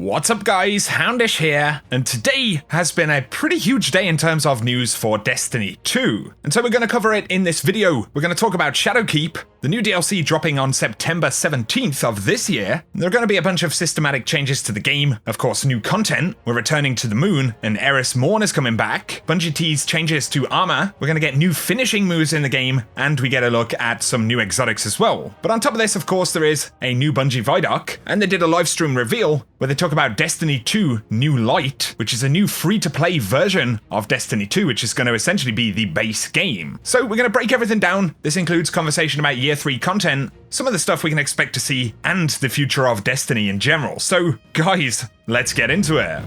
What's up guys, Houndish here, and today has been a pretty huge day in terms of news for Destiny 2. And so we're going to cover it in this video. We're going to talk about Shadowkeep, the new DLC dropping on September 17th of this year. There are going to be a bunch of systematic changes to the game, of course new content, we're returning to the moon, and Eris Morn is coming back. Bungie teased changes to armor, we're going to get new finishing moves in the game, and we get a look at some new exotics as well. But on top of this, of course, there is a new Bungie Vidoc, and they did a livestream reveal where they talk about Destiny 2 New Light, which is a new free-to-play version of Destiny 2, which is going to essentially be the base game. So we're going to break everything down. This includes conversation about Year 3 content, some of the stuff we can expect to see, and the future of Destiny in general. So guys, let's get into it.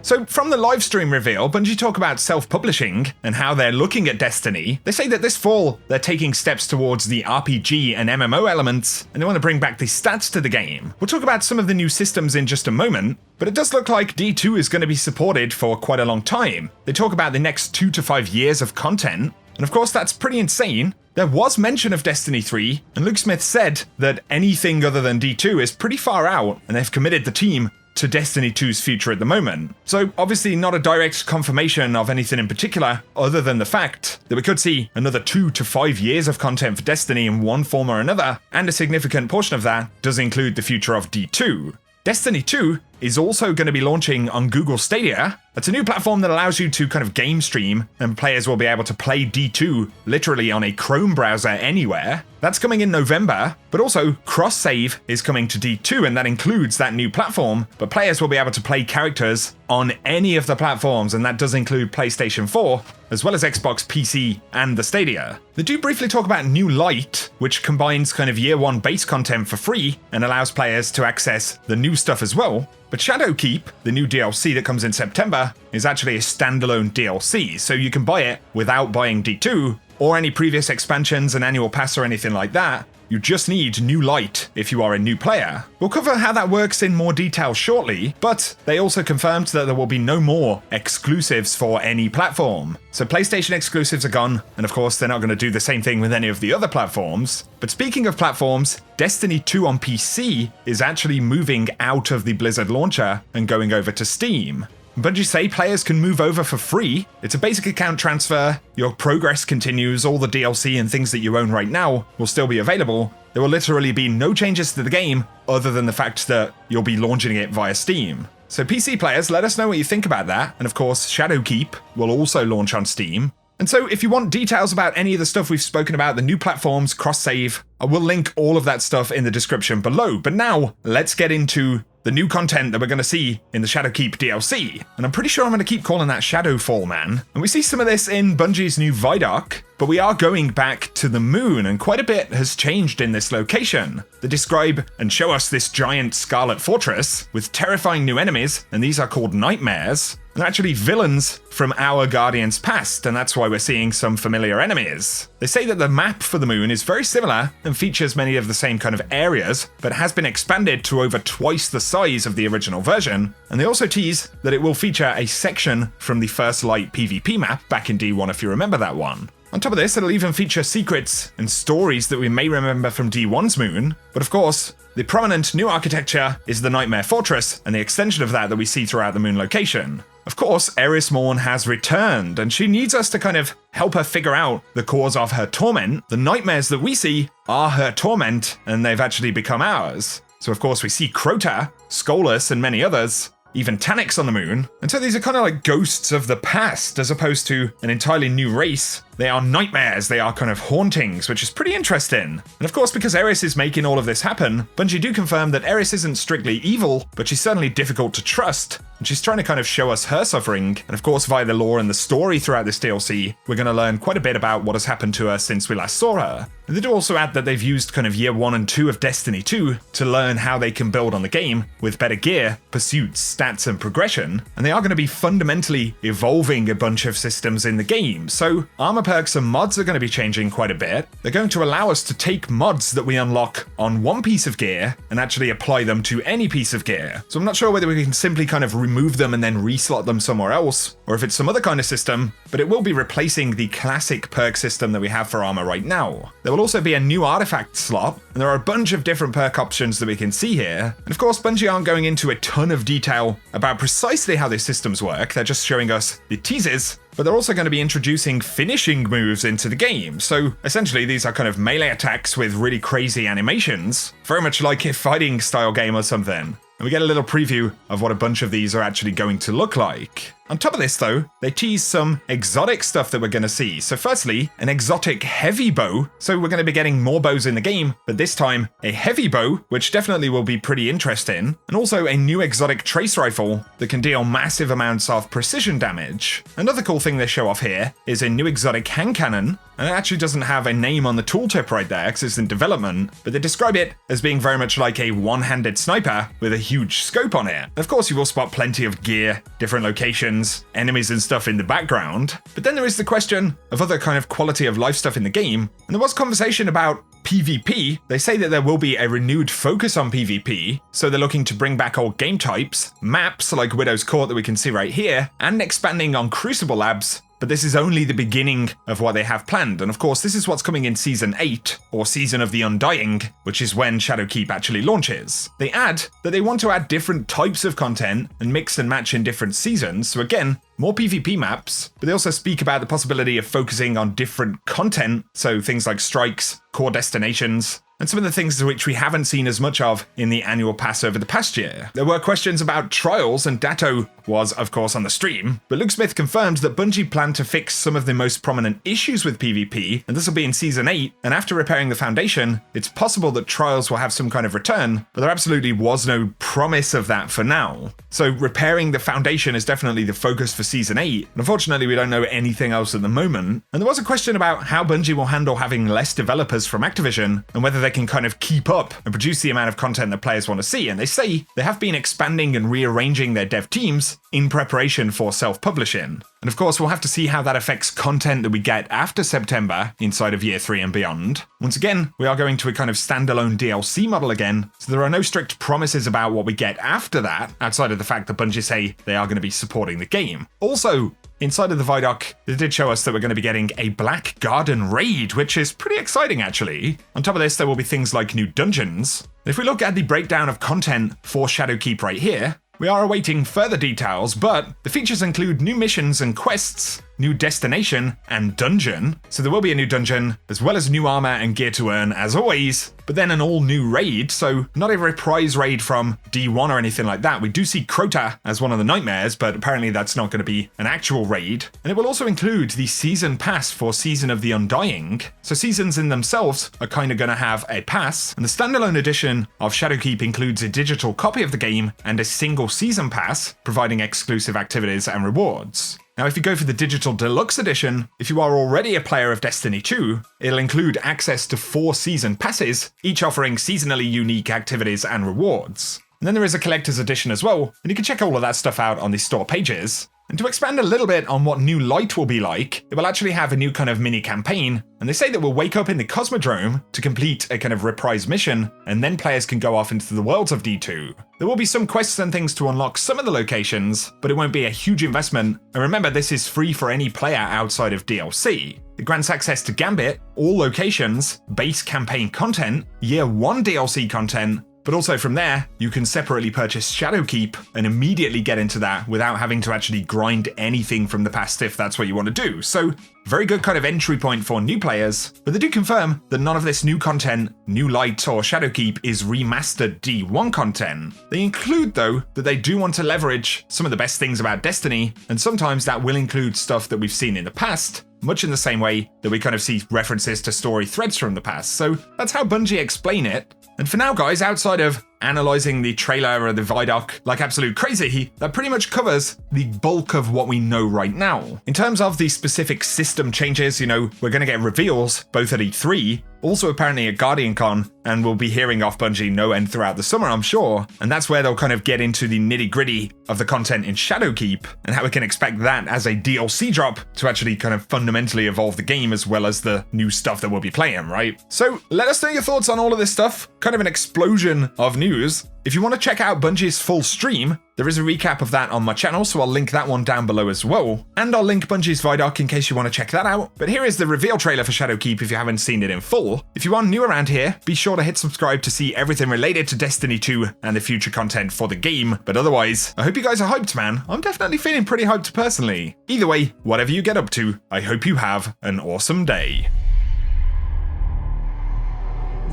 So from the livestream reveal, Bungie talk about self-publishing and how they're looking at Destiny. They say that this fall, they're taking steps towards the RPG and MMO elements, and they want to bring back the stats to the game. We'll talk about some of the new systems in just a moment, but it does look like D2 is going to be supported for quite a long time. They talk about the next 2 to 5 years of content, and of course that's pretty insane. There was mention of Destiny 3, and Luke Smith said that anything other than D2 is pretty far out, and they've committed the team to Destiny 2's future at the moment. So obviously not a direct confirmation of anything in particular, other than the fact that we could see another 2 to 5 years of content for Destiny in one form or another, and a significant portion of that does include the future of D2. Destiny 2 is also going to be launching on Google Stadia. It's a new platform that allows you to kind of game stream, and players will be able to play D2 literally on a Chrome browser anywhere. That's coming in November, but also cross-save is coming to D2, and that includes that new platform, but players will be able to play characters on any of the platforms, and that does include PlayStation 4, as well as Xbox, PC, and the Stadia. They do briefly talk about New Light, which combines kind of Year 1 base content for free, and allows players to access the new stuff as well. But Shadowkeep, the new DLC that comes in September, is actually a standalone DLC, so you can buy it without buying D2, or any previous expansions, an annual pass or anything like that. You just need New Light if you are a new player. We'll cover how that works in more detail shortly, but they also confirmed that there will be no more exclusives for any platform. So PlayStation exclusives are gone, and of course they're not going to do the same thing with any of the other platforms. But speaking of platforms, Destiny 2 on PC is actually moving out of the Blizzard launcher and going over to Steam. Bungie say players can move over for free. It's a basic account transfer, your progress continues, all the DLC and things that you own right now will still be available. There will literally be no changes to the game other than the fact that you'll be launching it via Steam. So PC players, let us know what you think about that, and of course Shadowkeep will also launch on Steam. And so if you want details about any of the stuff we've spoken about, the new platforms, cross-save, I will link all of that stuff in the description below. But now, let's get into the new content that we're going to see in the Shadowkeep DLC. And I'm pretty sure I'm going to keep calling that Shadowfall, man. And we see some of this in Bungie's new Vidoc, but we are going back to the moon, and quite a bit has changed in this location. They describe and show us this giant scarlet fortress with terrifying new enemies, and these are called nightmares. They're actually villains from our Guardian's past, and that's why we're seeing some familiar enemies. They say that the map for the moon is very similar and features many of the same kind of areas, but has been expanded to over twice the size of the original version. And they also tease that it will feature a section from the First Light PvP map back in D1 if you remember that one. On top of this, it'll even feature secrets and stories that we may remember from D1's moon, but of course, the prominent new architecture is the Nightmare Fortress, and the extension of that we see throughout the moon location. Of course, Eris Morn has returned, and she needs us to kind of help her figure out the cause of her torment. The nightmares that we see are her torment, and they've actually become ours. So of course we see Crota, Skolas, and many others, even Taniks on the moon. And so these are kind of like ghosts of the past, as opposed to an entirely new race. They are nightmares, they are kind of hauntings, which is pretty interesting. And of course, because Eris is making all of this happen, Bungie do confirm that Eris isn't strictly evil, but she's certainly difficult to trust, and she's trying to kind of show us her suffering. And of course, via the lore and the story throughout this DLC, we're going to learn quite a bit about what has happened to her since we last saw her. And they do also add that they've used kind of Year 1 and 2 of Destiny 2 to learn how they can build on the game with better gear, pursuits, stats, and progression, and they are going to be fundamentally evolving a bunch of systems in the game. So armor perks and mods are going to be changing quite a bit. They're going to allow us to take mods that we unlock on one piece of gear and actually apply them to any piece of gear. So I'm not sure whether we can simply kind of remove them and then reslot them somewhere else, or if it's some other kind of system, but it will be replacing the classic perk system that we have for armor right now. There will also be a new artifact slot, and there are a bunch of different perk options that we can see here. And of course, Bungie aren't going into a ton of detail about precisely how these systems work. They're just showing us the teases, but they're also going to be introducing finishing moves into the game. So essentially, these are kind of melee attacks with really crazy animations, very much like a fighting style game or something. And we get a little preview of what a bunch of these are actually going to look like. On top of this though, they tease some exotic stuff that we're going to see. So firstly, an exotic heavy bow. So we're going to be getting more bows in the game, but this time a heavy bow, which definitely will be pretty interesting. And also a new exotic trace rifle that can deal massive amounts of precision damage. Another cool thing they show off here is a new exotic hand cannon. And it actually doesn't have a name on the tooltip right there because it's in development, but they describe it as being very much like a one-handed sniper with a huge scope on it. And of course, you will spot plenty of gear, different locations, enemies and stuff in the background. But then there is the question of other kind of quality of life stuff in the game. And there was conversation about PvP. They say that there will be a renewed focus on PvP, so they're looking to bring back old game types, maps like Widow's Court that we can see right here, and expanding on Crucible Labs. But this is only the beginning of what they have planned, and of course this is what's coming in Season 8, or Season of the Undying, which is when Shadowkeep actually launches. They add that they want to add different types of content and mix and match in different seasons, so again, more PvP maps, but they also speak about the possibility of focusing on different content, so things like strikes, core destinations, and some of the things which we haven't seen as much of in the annual pass over the past year. There were questions about trials, and Datto was, of course, on the stream, but Luke Smith confirmed that Bungie planned to fix some of the most prominent issues with PvP, and this will be in Season 8, and after repairing the Foundation, it's possible that trials will have some kind of return, but there absolutely was no promise of that for now. So repairing the Foundation is definitely the focus for Season 8, and unfortunately we don't know anything else at the moment. And there was a question about how Bungie will handle having less developers from Activision, and whether they can kind of keep up and produce the amount of content that players want to see, and they say they have been expanding and rearranging their dev teams in preparation for self-publishing. And of course, we'll have to see how that affects content that we get after September inside of Year 3 and beyond. Once again, we are going to a kind of standalone DLC model again, so there are no strict promises about what we get after that, outside of the fact that Bungie say they are going to be supporting the game. Also, inside of the Vidoc, they did show us that we're going to be getting a Black Garden raid, which is pretty exciting actually. On top of this, there will be things like new dungeons. If we look at the breakdown of content for Shadowkeep right here, we are awaiting further details, but the features include new missions and quests, new destination, and dungeon. So there will be a new dungeon, as well as new armor and gear to earn, as always, but then an all-new raid, so not a reprise raid from D1 or anything like that. We do see Crota as one of the nightmares, but apparently that's not going to be an actual raid. And it will also include the Season Pass for Season of the Undying. So seasons in themselves are kind of going to have a pass, and the standalone edition of Shadowkeep includes a digital copy of the game and a single Season Pass, providing exclusive activities and rewards. Now, if you go for the Digital Deluxe Edition, if you are already a player of Destiny 2, it'll include access to 4 season passes, each offering seasonally unique activities and rewards. And then there is a Collector's Edition as well, and you can check all of that stuff out on the store pages. And to expand a little bit on what New Light will be like, it will actually have a new kind of mini campaign, and they say that we'll wake up in the Cosmodrome to complete a kind of reprise mission, and then players can go off into the worlds of D2. There will be some quests and things to unlock some of the locations, but it won't be a huge investment, and remember this is free for any player outside of DLC. It grants access to Gambit, all locations, base campaign content, Year 1 DLC content, but also from there, you can separately purchase Shadowkeep and immediately get into that without having to actually grind anything from the past if that's what you want to do. So, very good kind of entry point for new players, but they do confirm that none of this new content, New Light or Shadowkeep, is remastered D1 content. They include, though, that they do want to leverage some of the best things about Destiny, and sometimes that will include stuff that we've seen in the past, much in the same way that we kind of see references to story threads from the past. So that's how Bungie explain it. And for now, guys, outside of analyzing the trailer or the Vidoc like absolute crazy, that pretty much covers the bulk of what we know right now. In terms of the specific system changes, we're going to get reveals both at E3, also apparently at GuardianCon, and we'll be hearing off Bungie no end throughout the summer, I'm sure. And that's where they'll kind of get into the nitty-gritty of the content in Shadowkeep, and how we can expect that as a DLC drop to actually kind of fundamentally evolve the game, as well as the new stuff that we'll be playing, right? So let us know your thoughts on all of this stuff. Kind of an explosion of news. If you want to check out Bungie's full stream, there is a recap of that on my channel, so I'll link that one down below as well. And I'll link Bungie's Vidoc in case you want to check that out. But here is the reveal trailer for Shadowkeep if you haven't seen it in full. If you are new around here, be sure to hit subscribe to see everything related to Destiny 2 and the future content for the game. But otherwise, I hope you guys are hyped, man. I'm definitely feeling pretty hyped personally. Either way, whatever you get up to, I hope you have an awesome day.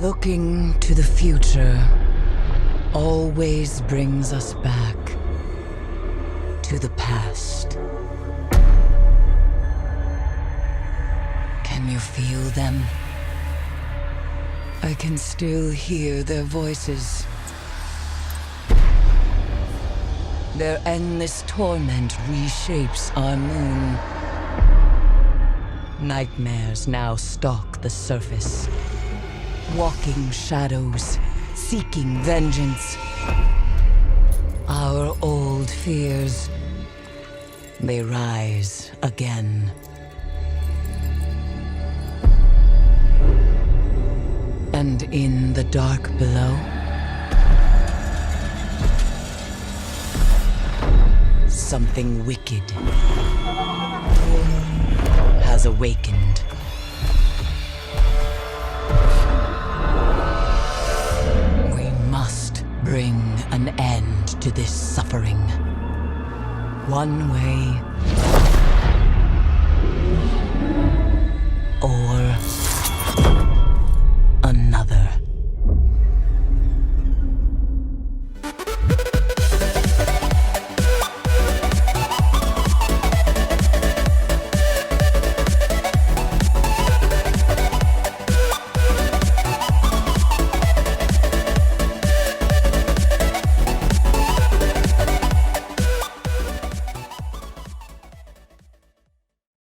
Looking to the future always brings us back to the past. Can you feel them? I can still hear their voices. Their endless torment reshapes our moon. Nightmares now stalk the surface. Walking shadows, seeking vengeance. Our old fears, they rise again. And in the dark below, something wicked has awakened. We must bring an end to this suffering. One way